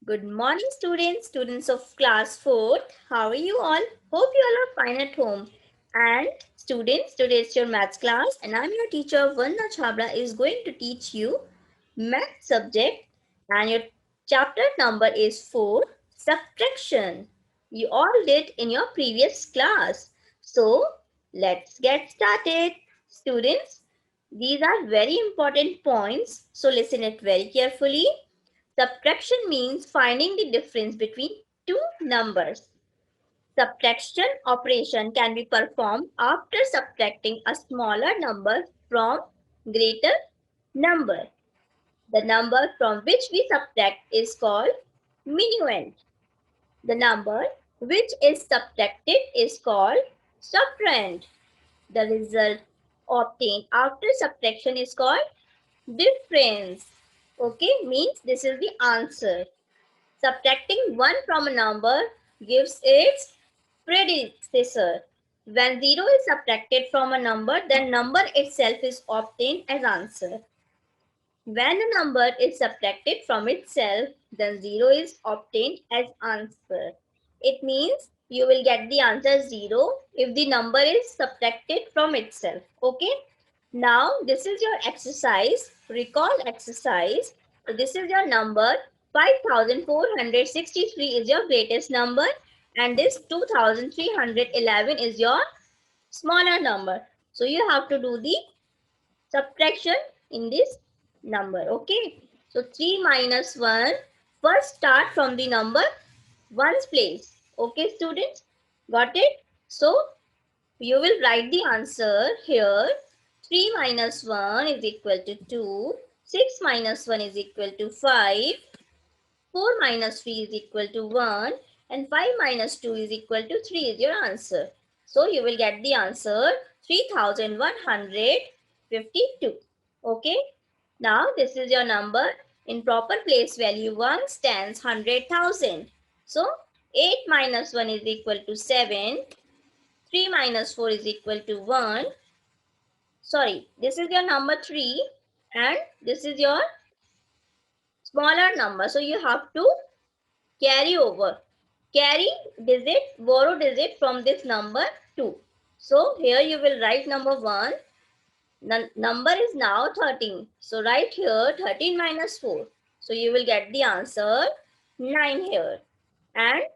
Good morning, students of class 4th. How are you all? Hope you all are fine at home. And students, today is your maths class and I'm your teacher Vanna Chabra is going to teach you math subject and your chapter number is 4, subtraction. You all did in your previous class. So, let's get started. Students, these are very important points. So, listen it very carefully. Subtraction means finding the difference between two numbers. Subtraction operation can be performed after subtracting a smaller number from greater number. The number from which we subtract is called minuend. The number which is subtracted is called subtrahend. The result obtained after subtraction is called difference. Okay, means this is the answer. Subtracting 1 from a number gives its predecessor. When 0 is subtracted from a number, then number itself is obtained as answer. When a number is subtracted from itself, then 0 is obtained as answer. It means you will get the answer 0 if the number is subtracted from itself. Okay. Now this is your exercise. Recall exercise. So this is your number. 5463 is your greatest number and this 2311 is your smaller number. So you have to do the subtraction in this number. Okay. So 3 minus 1. First start from the number 1's place. Okay students. Got it? So you will write the answer here. 3 minus 1 is equal to 2. 6 minus 1 is equal to 5. 4 minus 3 is equal to 1. And 5 minus 2 is equal to 3 is your answer. So you will get the answer 3152. Okay. Now this is your number. In proper place value 1 stands 100,000. So 8 minus 1 is equal to 7. 3 minus 4 is equal to 1. Sorry, this is your number 3 and this is your smaller number. So you have to carry over. Carry digit, borrow digit from this number 2. So here you will write number 1. The number is now 13. So write here 13 minus 4. So you will get the answer 9 here. And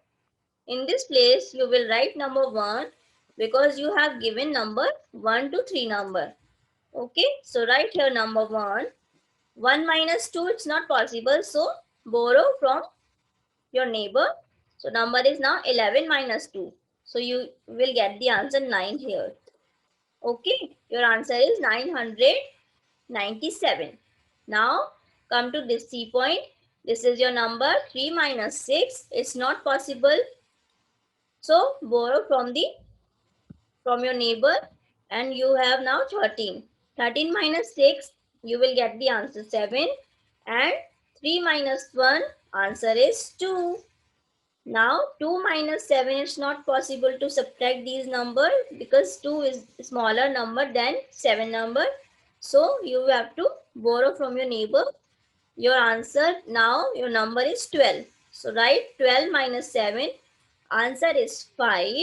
in this place you will write number 1 because you have given number 1 to 3 number. Okay, so write here number 1. 1 minus 2, it's not possible. So borrow from your neighbor. So number is now 11 minus 2. So you will get the answer 9 here. Okay, your answer is 997. Now come to this C point. This is your number 3 minus 6. It's not possible. So borrow from your neighbor and you have now 13. 13 minus 6, you will get the answer 7 and 3 minus 1, answer is 2. Now 2 minus 7, it's not possible to subtract these numbers because 2 is smaller number than 7 number. So you have to borrow from your neighbor. Your answer now, your number is 12. So write 12 minus 7, answer is 5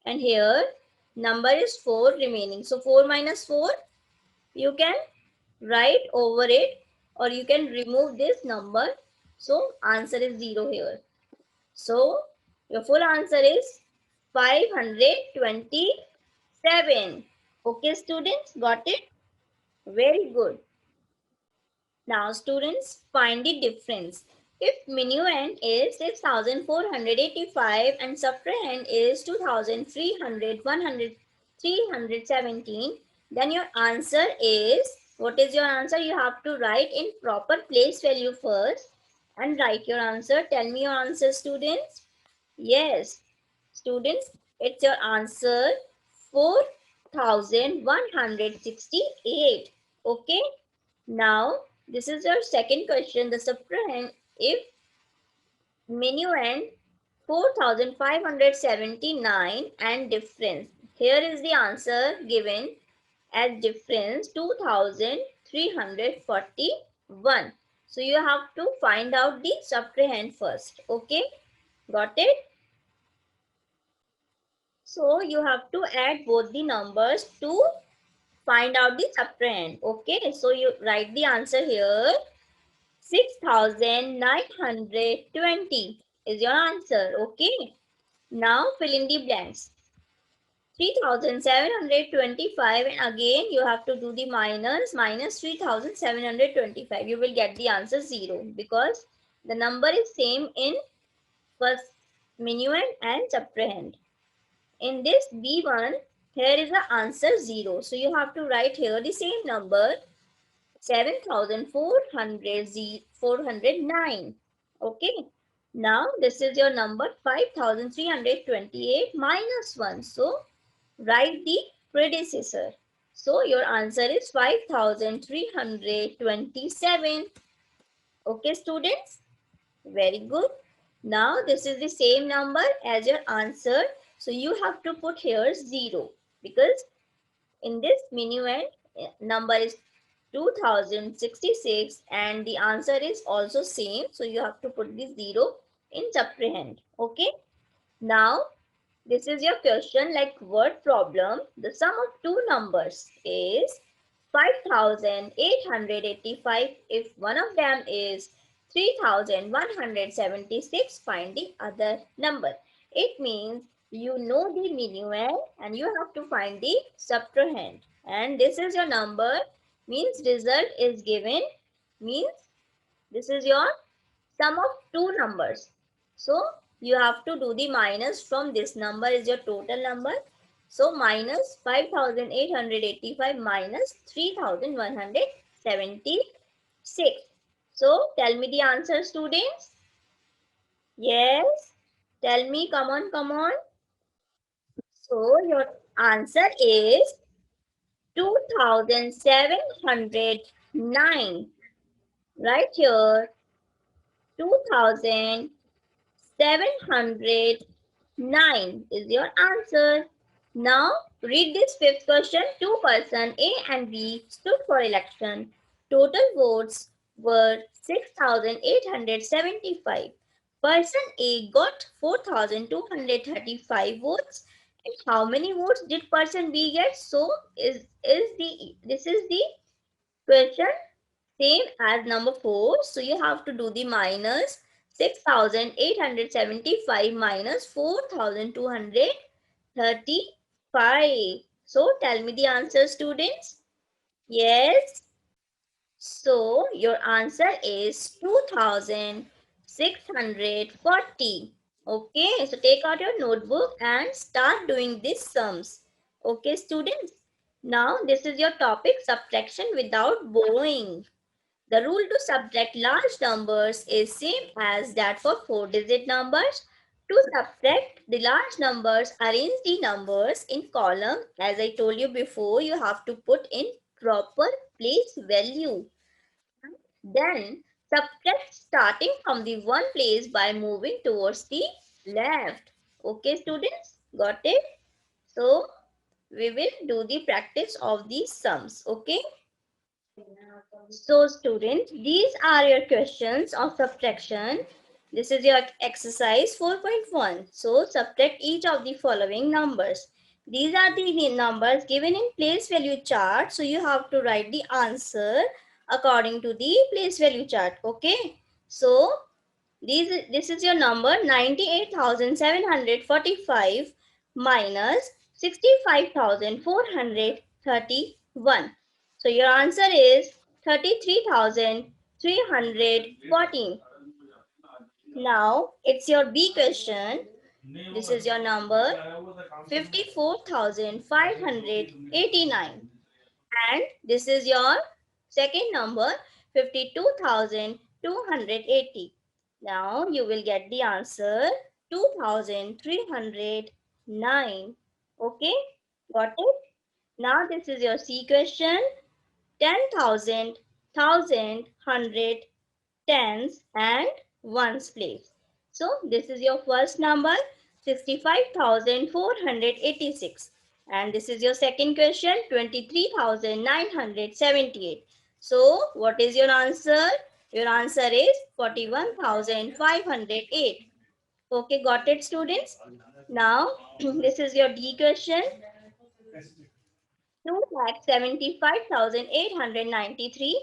and here number is 4 remaining. So 4 minus 4, you can write over it or you can remove this number. So answer is 0 here. So your full answer is 527. Okay students, got it? Very good. Now students, find the difference. If minuend is 6485 and subtrahend is 317, then your answer is, what is your answer? You have to write in proper place value first and write your answer. Tell me your answer students. Yes, students, it's your answer 4168. Okay. Now, this is your second question. The subtrahend if minuend 4579 and difference. Here is the answer given as difference 2341. So you have to find out the subtrahend first. Okay, got it? So you have to add both the numbers to find out the subtrahend. Okay, so you write the answer here. 6,920 is your answer. Okay, now fill in the blanks. 3,725, and again you have to do the minus 3,725. You will get the answer 0 because the number is same in first minuend and subtrahend. In this B1, here is the answer 0. So you have to write here the same number 7,409. Okay. Now this is your number 5,328 minus 1. So write the predecessor. So your answer is 5,327. Okay, students? Very good. Now this is the same number as your answer. So you have to put here 0 because in this minuend number is 2066 and the answer is also same. So you have to put the 0 in subtrahend. Okay. Now this is your question like word problem. The sum of two numbers is 5,885. If one of them is 3,176, find the other number. It means you know the minuend and you have to find the subtrahend. And this is your number, means result is given, means this is your sum of two numbers. So you have to do the minus from this number is your total number. So minus 5,885 minus 3,176. So tell me the answer, students. Yes. Tell me, come on, come on. So your answer is 2,709. Right here, 2,709 is your answer. Now read this fifth question. Two persons A and B stood for election. Total votes were 6,875. Person A got 4,235 votes. And how many votes did person B get? So this is the question same as number 4. So you have to do the minus 6,875 minus 4,235. So tell me the answer, students. Yes. So your answer is 2,640. Okay, so take out your notebook and start doing these sums. Okay, students. Now this is your topic, subtraction without borrowing. The rule to subtract large numbers is same as that for 4-digit numbers. To subtract the large numbers, arrange the numbers in column. As I told you before, you have to put in proper place value. Then subtract starting from the one place by moving towards the left. Okay, students, got it? So we will do the practice of these sums. Okay. So students, these are your questions of subtraction. This is your exercise 4.1. So subtract each of the following numbers. These are the numbers given in place value chart. So you have to write the answer according to the place value chart. Okay. So this is your number 98,745 minus 65,431. So your answer is 33,314. Now it's your B question. This is your number 54,589. And this is your second number 52,280. Now you will get the answer 2,309. Okay, got it? Now this is your C question. 10,000, thousand, hundred, tens and ones place. So this is your first number 65,486. And this is your second question 23,978. So what is your answer? Your answer is 41,508. Okay, got it, students? Now, this is your D question. 2,75,893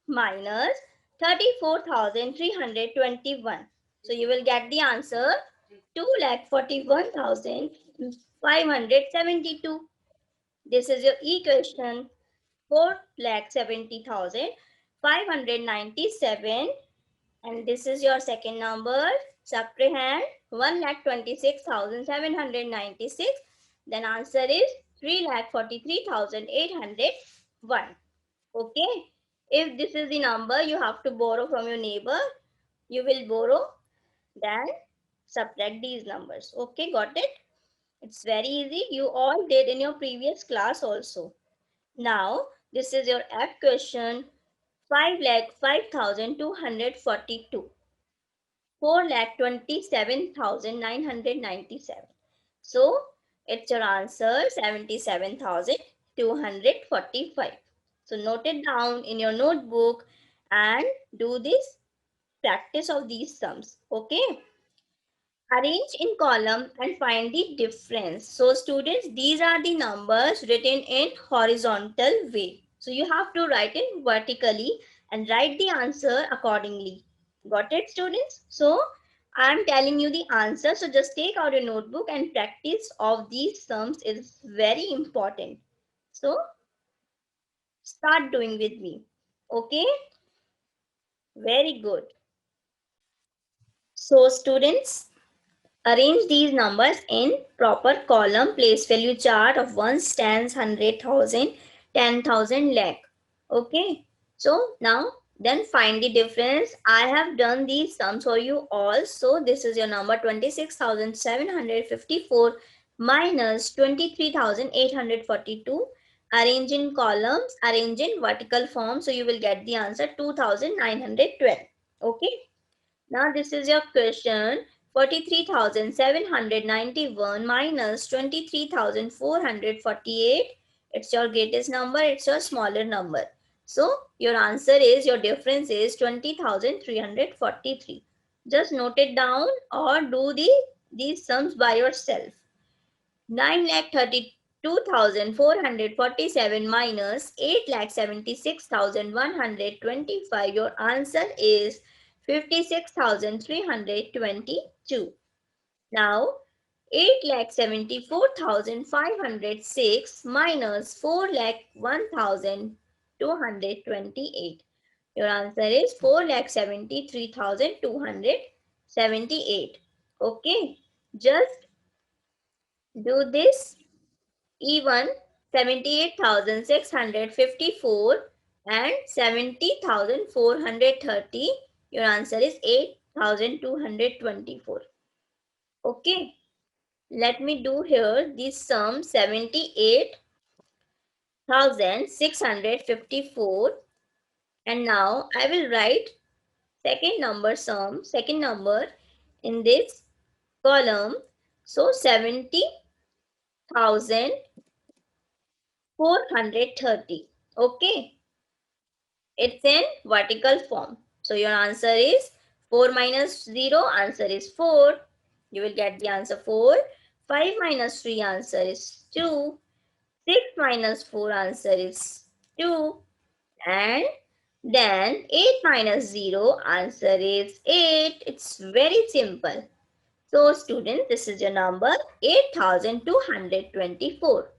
minus 34,321. So you will get the answer 2,41,572. This is your equation. 4,70,597. And this is your second number. Subtrahend 1,26,796. Then answer is 3,43,801. Okay. If this is the number you have to borrow from your neighbor, you will borrow, then subtract these numbers. Okay, got it? It's very easy. You all did in your previous class also. Now, this is your F question. 5,05,242. 4,27,997. So it's your answer 77,245. So note it down in your notebook and do this practice of these sums. Okay. Arrange in column and find the difference. So students, these are the numbers written in horizontal way. So you have to write it vertically and write the answer accordingly. Got it, students? So I'm telling you the answer. So just take out your notebook and practice of these sums is very important. So start doing with me. Okay, very good. So students, arrange these numbers in proper column. Place value chart of ones, tens, 100,000, 10,000, lakh. Okay. So now then find the difference. I have done these sums for you all. So this is your number 26,754 minus 23,842. Arrange in columns, arrange in vertical form. So you will get the answer 2,912. Okay. Now this is your question. 43,791 minus 23,448. It's your greatest number. It's your smaller number. So your answer is, your difference is 20,343. Just note it down or do these sums by yourself. 9,32,447 minus 8,76,125. Your answer is 56,322. Now, 8,74,506 minus 4,01,228. Your answer is 4,73,278. Okay, just do this. Even 78,654 and 70,430. Your answer is 8,224. Okay. Let me do here this sum 78,654. And now I will write second number sum, second number in this column. So 70,430. Okay. It's in vertical form. So your answer is 4 minus 0, answer is 4. You will get the answer 4. 5 minus 3, answer is 2. 6 minus 4, answer is 2. And then 8 minus 0, answer is 8. It's very simple. So students, this is your number 8,224.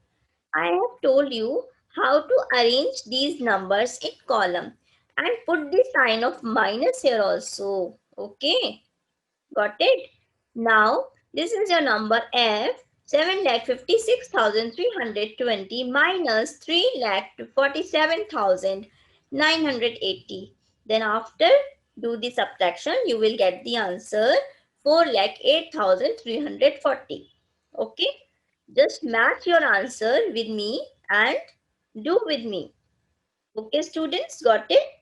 I have told you how to arrange these numbers in column and put the sign of minus here also. Okay, got it? Now, this is your number F. 7,56,320 minus 3,47,980. Then after do the subtraction, you will get the answer 4,08,340. Okay. Just match your answer with me and do with me. Okay, students, got it?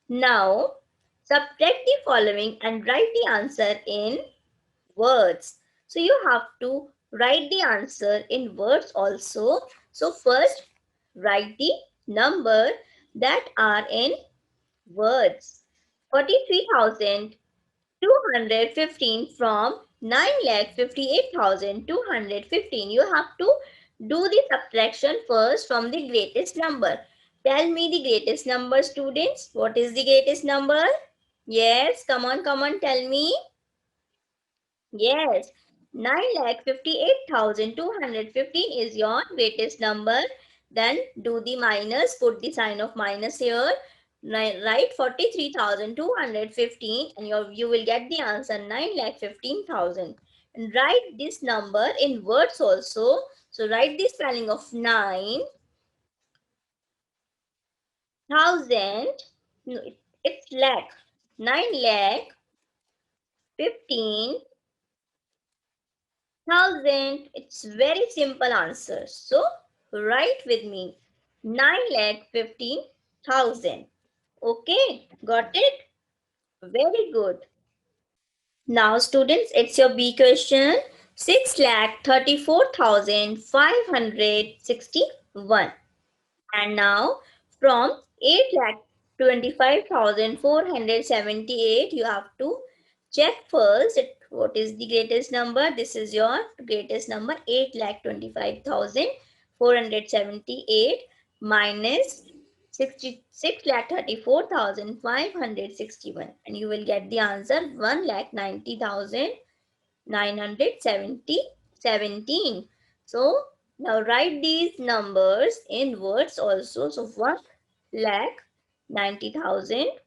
Now, subtract the following and write the answer in words. So you have to write the answer in words also. So first, write the number that are in words. 43,215 from 9,58,215. You have to do the subtraction first from the greatest number. Tell me the greatest number, students. What is the greatest number? Yes, come on, tell me. Yes, 9,58,215 is your greatest number. Then do the minus, put the sign of minus here. Write 43,215 and you will get the answer 9,15,000. And write this number in words also. So write the spelling of 9,000. No, it's lakh. 9 lakh 15,000. It's very simple answer. So write with me 9,15,000. Okay, got it? Very good. Now students, it's your B question. 6,34,561. And now from 8,25,478, you have to check first what is the greatest number. This is your greatest number, 8,25,478 minus 6,34,561, and you will get the answer 1,90,917. So now write these numbers in words also. So 1,90,000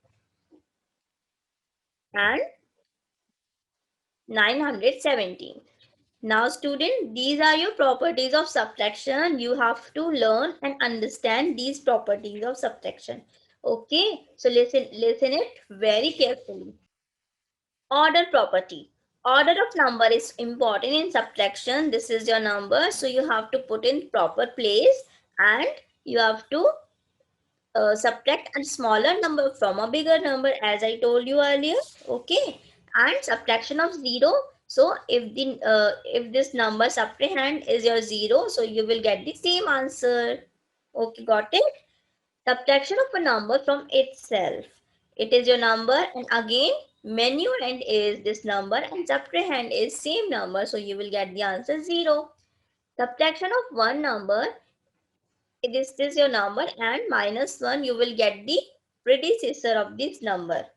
and 917. Now student, these are your properties of subtraction. You have to learn and understand these properties of subtraction. Okay, so listen it very carefully. Order property. Order of number is important in subtraction. This is your number, so you have to put in proper place and you have to subtract a smaller number from a bigger number, as I told you earlier. Okay, and subtraction of zero. So if this number subtrahend is your zero, so you will get the same answer. Okay, got it? Subtraction of a number from itself. It is your number, and again minuend is this number and subtrahend is same number, so you will get the answer 0. Subtraction of one number, this is your number, and minus 1, you will get the predecessor of this number.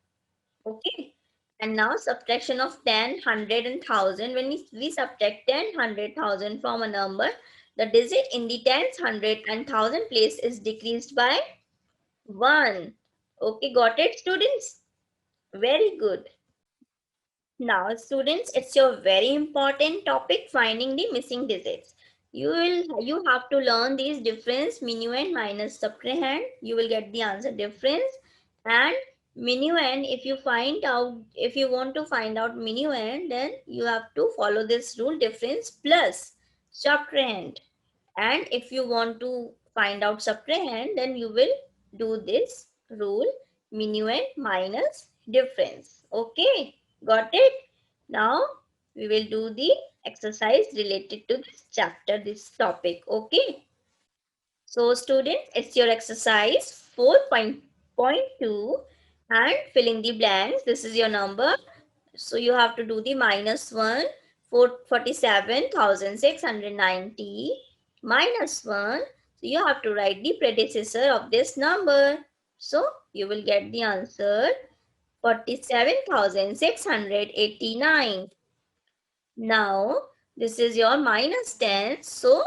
Okay, and now subtraction of 10, 100 and 1000. When we subtract 10, 100, 1000 from a number, the digit in the tens, 100 and 1000 place is decreased by 1. Okay, got it, students? Very good. Now, students, it's your very important topic, finding the missing digits. You have to learn these difference, minuend minus subtrahend. You will get the answer difference. And minuend, if you want to find out minuend, then you have to follow this rule, difference plus subtrahend. And if you want to find out subtrahend, then you will do this rule, minuend minus difference. Okay, got it? Now we will do the exercise related to this chapter, this topic. Okay. So students, it's your exercise 4.2 and fill in the blanks. This is your number. So you have to do the minus 1, 47,690 minus 1. So you have to write the predecessor of this number. So you will get the answer 47,689. Now this is your minus 10. So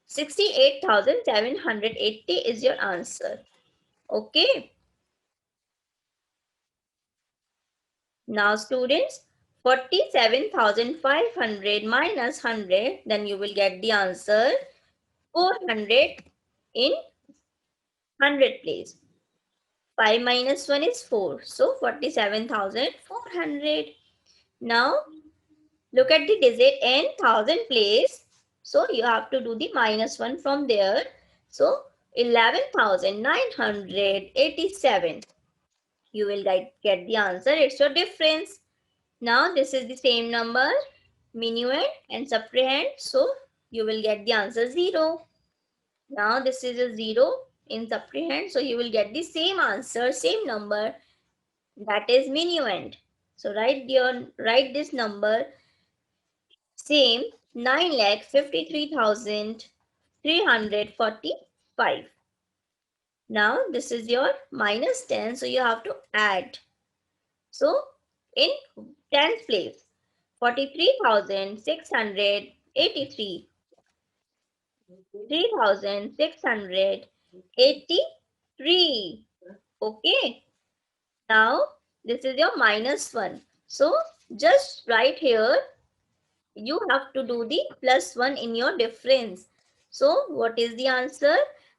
68,780 is your answer. Okay. Now students, 47,500 minus 100, then you will get the answer 400 in 100 place. 5 minus 1 is 4. So 47,400. Now look at the digit in 1000 place. So you have to do the minus 1 from there. So 11,987. You will get the answer. It's your difference. Now this is the same number, minuend and subtrahend. So you will get the answer 0. Now this is a 0 in subtrahend. So you will get the same answer, same number. That is minuend. So write this number same 9,53,345. Now this is your minus 10, so you have to add. So in 10th place 43,683, 3,683. Okay. Now this is your minus 1. So just right here you have to do the plus 1 in your difference. So what is the answer?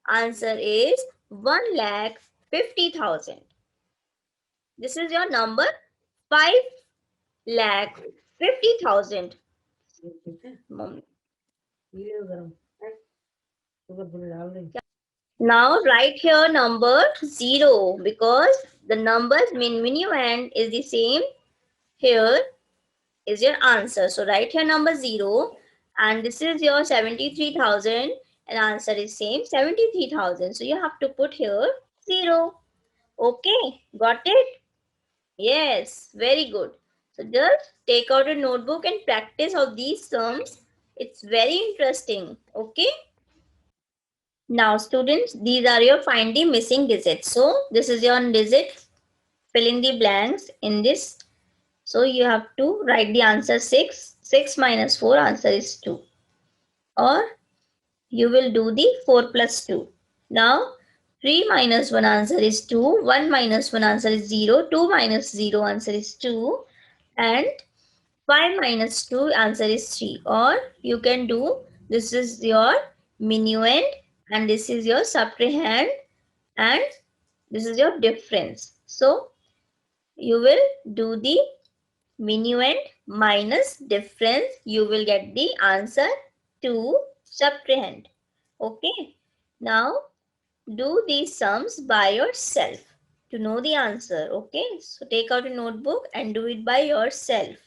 Answer is 1,50,000. This is your number 5,50,000. Now write here number 0 because the numbers minuend is the same. Here is your answer. So write here number 0 and this is your 73,000 and answer is same 73,000. So you have to put here 0. Okay, got it? Yes, very good. So just take out a notebook and practice of these sums. It's very interesting. Okay. Now students, these are your find the missing digits. So this is your digit. Fill in the blanks in this. So you have to write the answer 6. 6 minus 4 answer is 2. Or you will do the 4 plus 2. Now 3 minus 1 answer is 2. 1 minus 1 answer is 0. 2 minus 0 answer is 2. And 5 minus 2 answer is 3. Or you can do this is your minuend and this is your subtrahend and this is your difference. So you will do the minuend minus difference. You will get the answer to subtrahend. Okay. Now do these sums by yourself to know the answer. Okay. So take out a notebook and do it by yourself.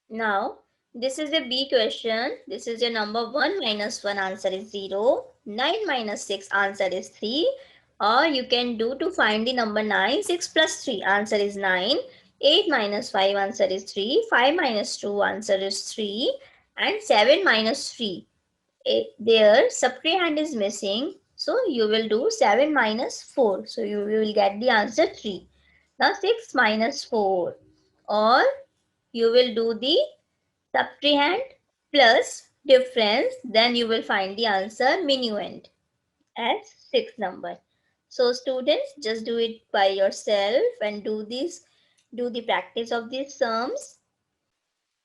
Now, this is a B question. This is your number 1 minus 1 answer is 0. 9 minus 6 answer is 3. Or you can do to find the number 9. 6 plus 3 answer is 9. 8 minus 5 answer is 3. 5 minus 2 answer is 3. And 7 minus 3. There subtrahend is missing. So you will do 7 minus 4. So you will get the answer 3. Now 6 minus 4. Or you will do the subtrahend plus difference, then you will find the answer minuend as 6 number. So students, just do it by yourself and do the practice of these sums.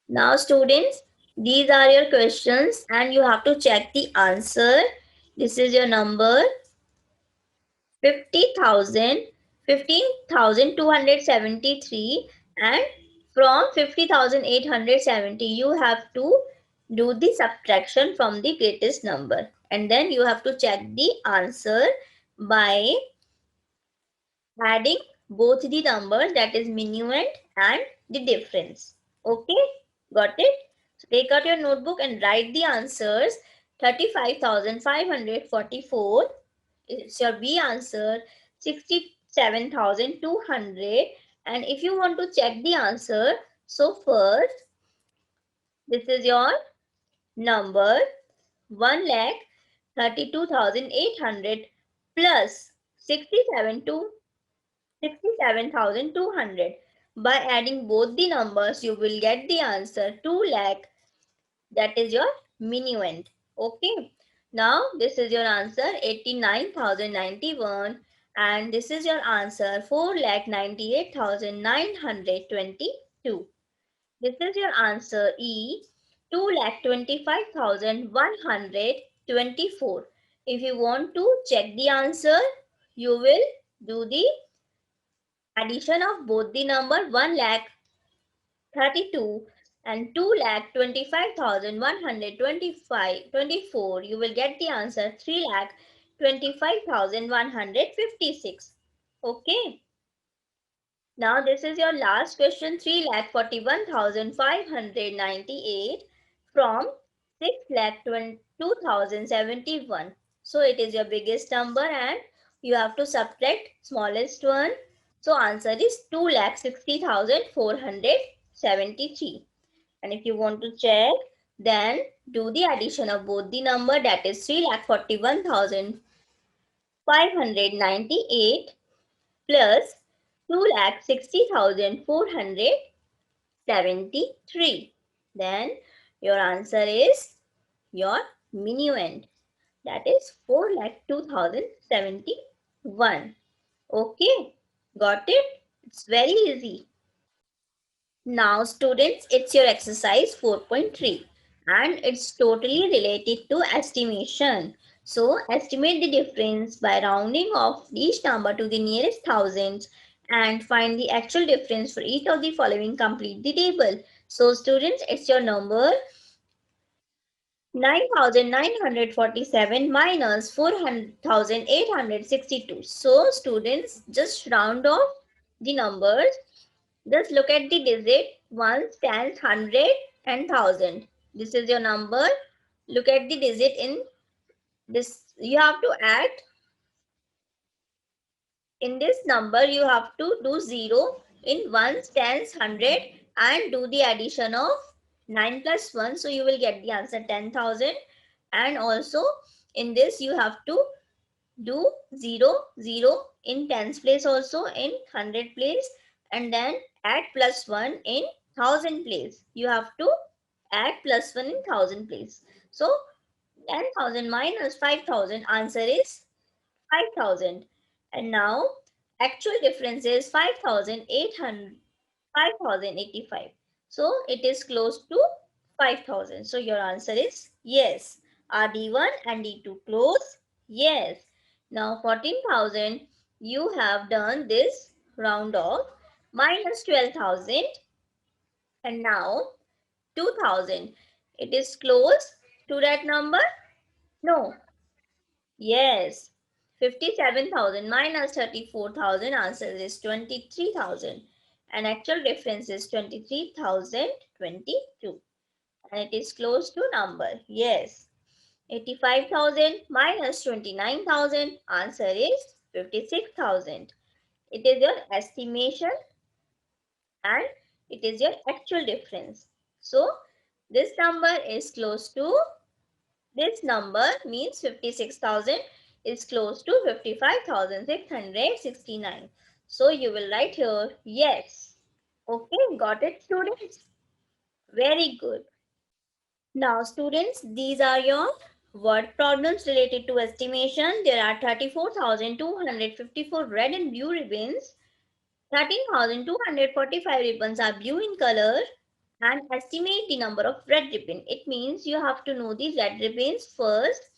Now students, these are your questions and you have to check the answer. This is your number 50,000, 15,273, and from 50,870 you have to do the subtraction from the greatest number and then you have to check the answer by adding both the numbers, that is minuend and the difference. Okay, got it? So take out your notebook and write the answers. 35,544 is your B answer. 67,200. And if you want to check the answer, so first this is your number 1,32,800 plus 67,200. By adding both the numbers, you will get the answer 2 lakh. That is your minuend. Okay. Now this is your answer 89,091 and this is your answer 4,98,922. This is your answer E 2,25,124. If you want to check the answer, you will do the addition of both the number 1,32 and 2,25,124. You will get the answer 3,25,156. Okay. Now this is your last question 3,41,598 from 6,02,071. So it is your biggest number and you have to subtract smallest one. So answer is 2,60,473. And if you want to check, then do the addition of both the number, that is 3,41,598 plus 2,60,473. Then your answer is your minuend, that is 4,02,071. Okay, got it? It's very easy. Now students, it's your exercise 4.3 and it's totally related to estimation. So estimate the difference by rounding off each number to the nearest thousands and find the actual difference for each of the following. Complete the table. So students, it's your number 9,947 minus 4,862. So students, just round off the numbers. Just look at the digit ones, tens, hundred and thousand. This is your number. Look at the digit in this. You have to add in this number. You have to do 0 in ones, tens, hundred and do the addition of 9 plus 1. So you will get the answer 10,000. And also in this you have to do 0, 0 in tens place, also in hundred place, and then add plus 1 in thousand place. You have to add plus 1 in thousand place. So 10,000 minus 5,000, answer is 5,000. And now actual difference is 5,800, 5,085. So it is close to 5,000. So your answer is yes. Are D1 and D2 close? Yes. Now 14,000, you have done this round off, minus 12,000 and now 2,000. It is close to that number? No. Yes. 57,000 minus 34,000, answer is 23,000. And actual difference is 23,022. And it is close to number. Yes. 85,000 minus 29,000, answer is 56,000. It is your estimation and it is your actual difference. So this number is close to, this number means 56,000 is close to 55,669. So you will write here yes. Okay, got it students? Very good. Now students, these are your word problems related to estimation. There are 34,254 red and blue ribbons. 13,245 ribbons are blue in color, and estimate the number of red ribbon. It means you have to know the red ribbons first.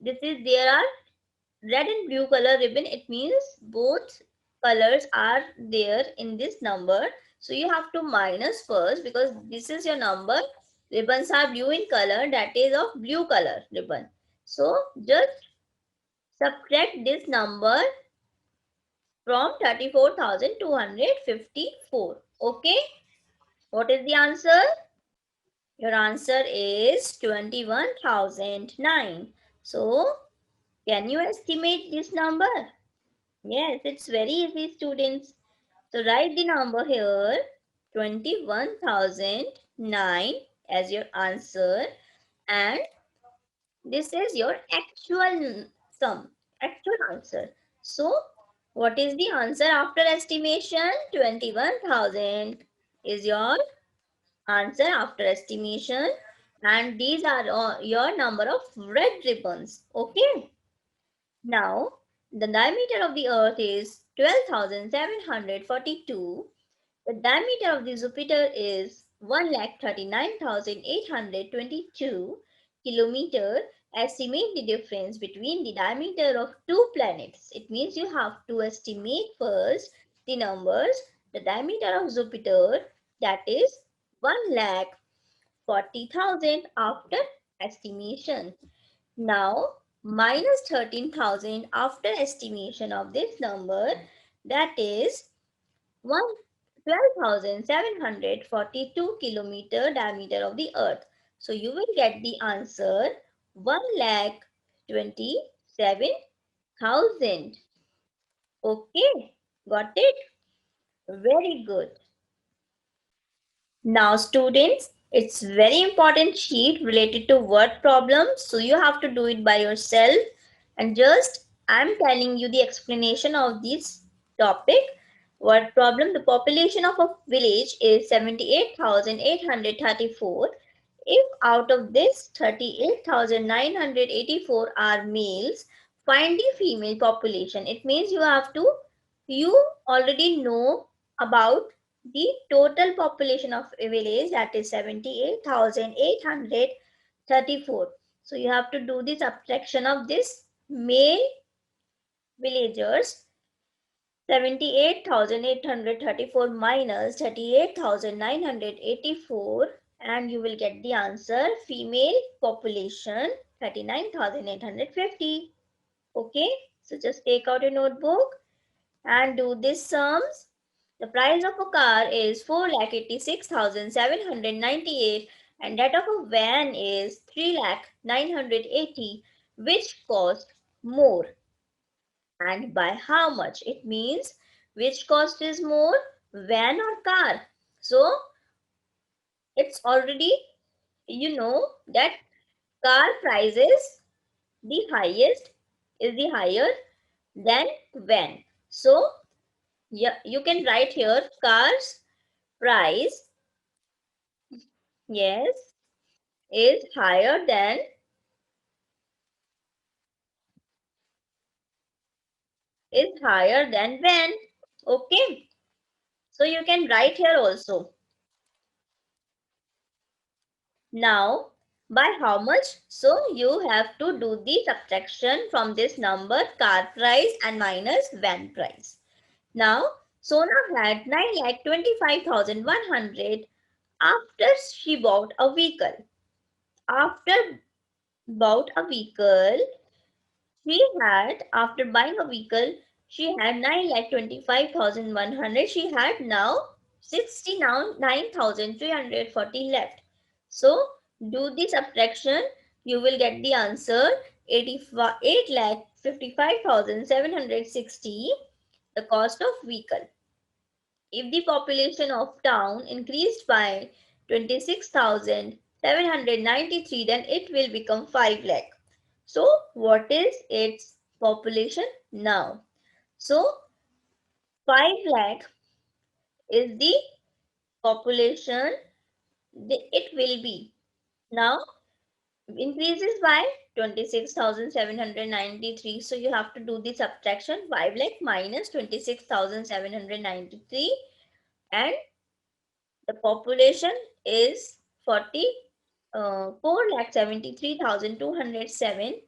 This is, there are red and blue color ribbon. It means both colors are there in this number. So you have to minus first because this is your number. Ribbons are blue in color, that is of blue color ribbon. So just subtract this number from 34,254. Okay. What is the answer? Your answer is 21,009. So can you estimate this number? Yes, it's very easy students. So write the number here 21,009 as your answer, and this is your actual sum, actual answer. So what is the answer after estimation? 21,000 is your answer after estimation, and these are your number of red ribbons. Okay. Now, the diameter of the Earth is 12,742. The diameter of the Jupiter is 1,39,822 kilometer. Estimate the difference between the diameter of two planets. It means you have to estimate first the numbers. The diameter of Jupiter, that is 1,40,000 after estimation. Now, minus 13,000 after estimation of this number, that is 12,742 kilometer diameter of the earth. So you will get the answer 1,27,000. Okay, got it? Very good. Now, students, it's very important sheet related to word problems. So you have to do it by yourself. And just I'm telling you the explanation of this topic. Word problem. The population of a village is 78,834. If out of this 38,984 are males, find the female population. It means you already know about the total population of a village, that is 78,834. So you have to do the subtraction of this male villagers. 78,834 minus 38,984, and you will get the answer female population 39,850. Okay, so just take out your notebook and do this sums. The price of a car is 4,86,798 and that of a van is 3,980. Which cost more and by how much? It means which cost is more, van or car? So it's already, you know, that car prices the highest is the higher than van. So yeah, you can write here cars price, yes, is higher than van. Okay, so you can write here also. Now, by how much? So you have to do the subtraction from this number car price and minus van price. Now, Sona had 9,25,100 after she bought a vehicle. After bought a vehicle, after buying a vehicle, she had 9,25,100. She had now 69,340 left. So do the subtraction. You will get the answer 8,55,760, the cost of vehicle. If the population of town increased by 26,793, then it will become 5 lakh. So what is its population now? So 5 lakh is the population it will be. Now increases by 26,793. So you have to do the subtraction 5 lakh minus 26,793 and the population is 4,73,207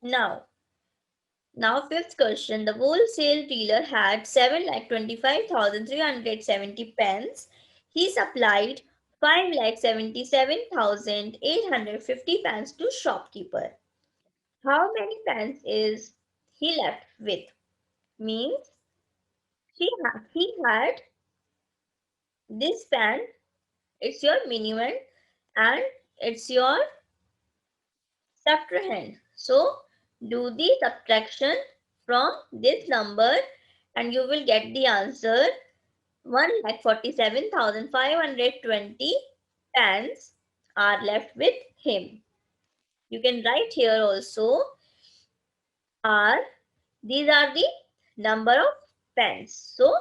now. Now, fifth question. The wholesale dealer had 7,25,370 pence. He supplied 5,77,850 pence to shopkeeper. How many pence is he left with? Means he had this pen. It's your minimum and it's your subtrahend. So do the subtraction from this number and you will get the answer 1,47,520 pence are left with him. You can write here also are these are the number of pence. So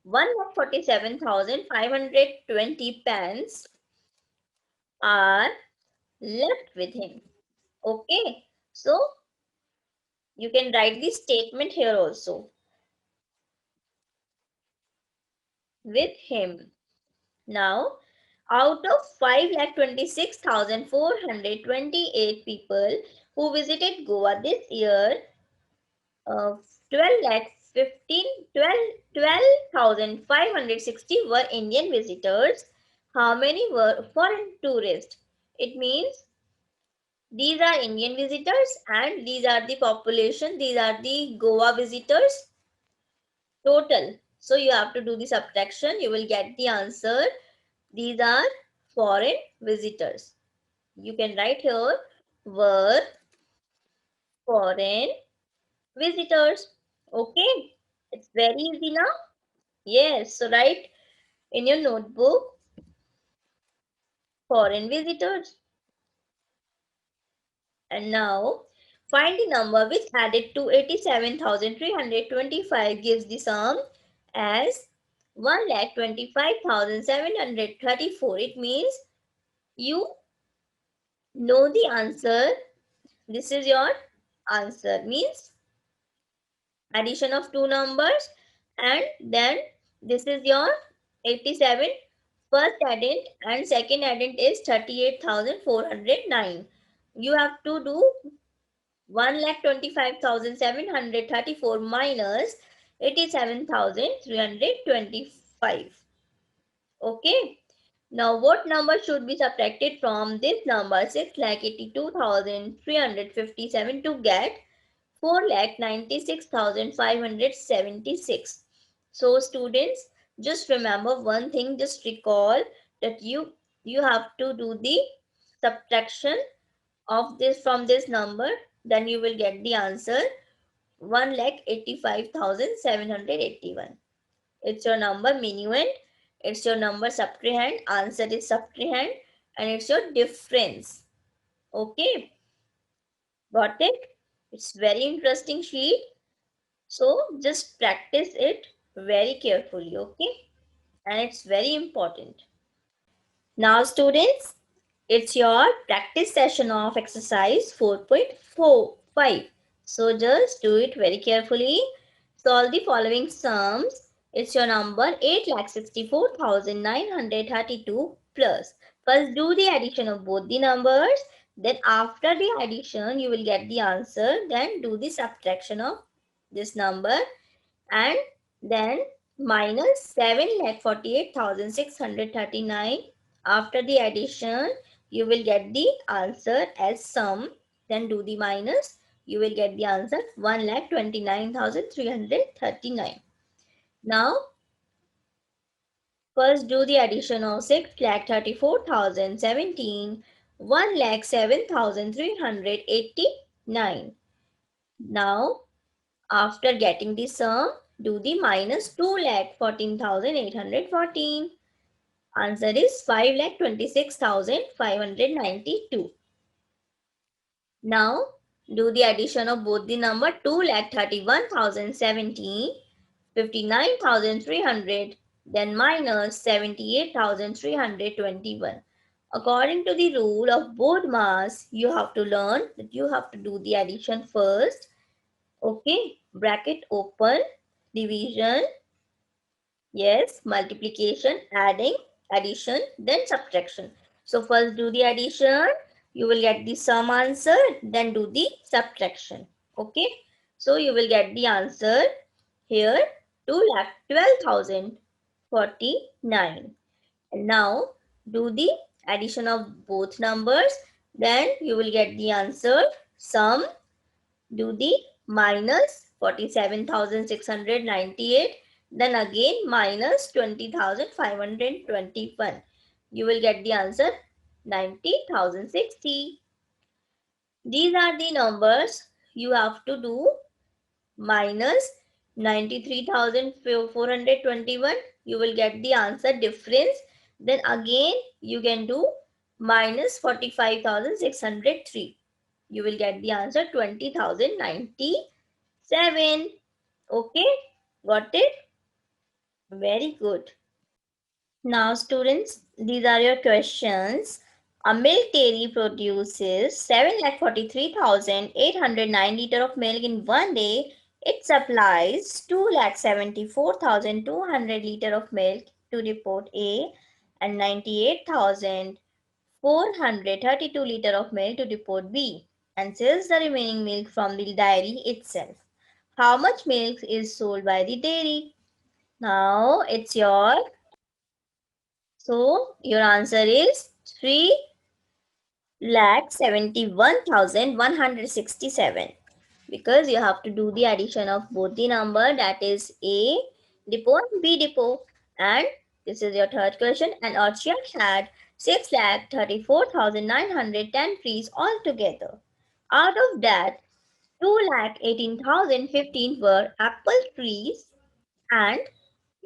1,47,520 pence are left with him. Okay, so you can write the statement here also with him. Now, out of 5,26,428 people who visited Goa this year, 12 lakh 15 12,560 were Indian visitors. How many were foreign tourists? It means these are Indian visitors and these are the population, these are the Goa visitors total. So you have to do the subtraction. You will get the answer. These are foreign visitors. You can write here were foreign visitors. Okay, it's very easy now. Yes, so write in your notebook foreign visitors. And now find the number which added to 87,325 gives the sum as 1,25,734. It means you know the answer. This is your answer. Means addition of two numbers, and then this is your 87. First addend and second addend is 38,409. You have to do 1,25,734 minus 87,325. Okay. Now what number should be subtracted from this number 6,82,357 to get 4,96,576? So students, just remember one thing, just recall that you have to do the subtraction of this from this number, then you will get the answer 1,85,781. It's your number minuend, it's your number subtrahend, answer is subtrahend, and it's your difference. Okay, got it? It's very interesting sheet. So just practice it very carefully, okay? And it's very important. Now students, it's your practice session of exercise 4.45. So just do it very carefully. Solve the following sums. It's your number 8,64,932 plus. First do the addition of both the numbers. Then after the addition you will get the answer. Then do the subtraction of this number, and then minus 7,48,639. After the addition, you will get the answer as sum. Then do the minus, you will get the answer 1,29,339. Now, first do the addition of 6,34,017, 1,07,389. Now, after getting the sum, do the minus 2,14,814. Answer is 5,26,592. Now, do the addition of both the number 2,31,017, 59,300, then minus 78,321. According to the rule of BODMAS, you have to learn that you have to do the addition first. Okay, bracket open, division, yes, multiplication, adding, addition, then subtraction. So first do the addition, you will get the sum answer, then do the subtraction. Okay, so you will get the answer here 2,12,049. And now do the addition of both numbers, then you will get the answer sum. Do the minus 47,698, then again minus 20,521. You will get the answer 90,060. These are the numbers you have to do. Minus 93,421, you will get the answer difference. Then again you can do minus 45,603. You will get the answer 20,097. Okay, got it? Very good. Now students, these are your questions. A milk dairy produces 7,43,809 liters of milk in one day. It supplies 2,74,200 liters of milk to depot A and 98,432 liters of milk to depot B and sells the remaining milk from the dairy itself. How much milk is sold by the dairy? Now it's your, so your answer is 3,71,167, because you have to do the addition of both the number, that is A depot and B depot. And this is your third question. An orchard had 6,34,910 trees altogether. Out of that, 2,18,015 were apple trees and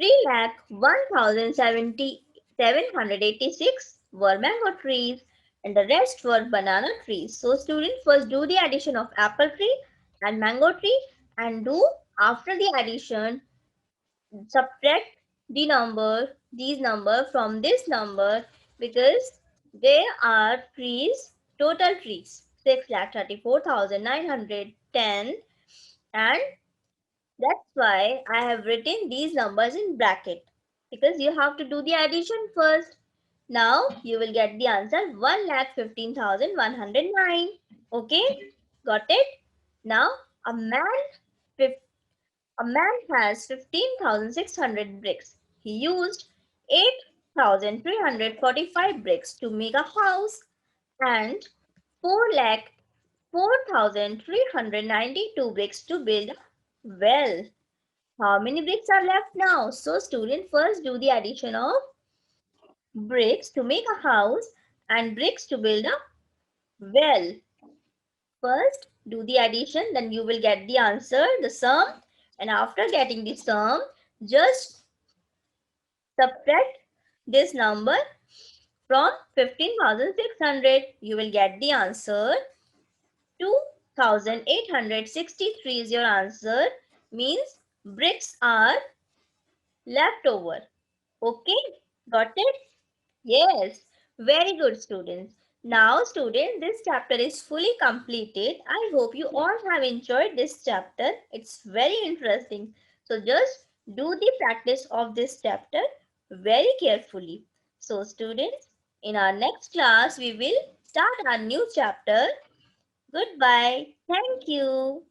3,01,786 were mango trees and the rest were banana trees. So students, first do the addition of apple tree and mango tree, and do after the addition subtract these number from this number, because they are trees, total trees 6,34,910, and that's why I have written these numbers in bracket, because you have to do the addition first. Now you will get the answer 1,15,109. Okay, got it? Now a man, a man has 15,600 bricks. He used 8,345 bricks to make a house and 4 lakh 4,392 bricks to build a well. How many bricks are left now? So student, first do the addition of bricks to make a house and bricks to build a well. First do the addition, then you will get the answer, the sum, and after getting the sum, just subtract this number from 15,600. You will get the answer. 2,863 is your answer. Means bricks are left over. Okay, got it? Yes, very good students. Now students, this chapter is fully completed. I hope you all have enjoyed this chapter. It's very interesting. So just do the practice of this chapter very carefully. So students, in our next class, we will start our new chapter. Goodbye. Thank you.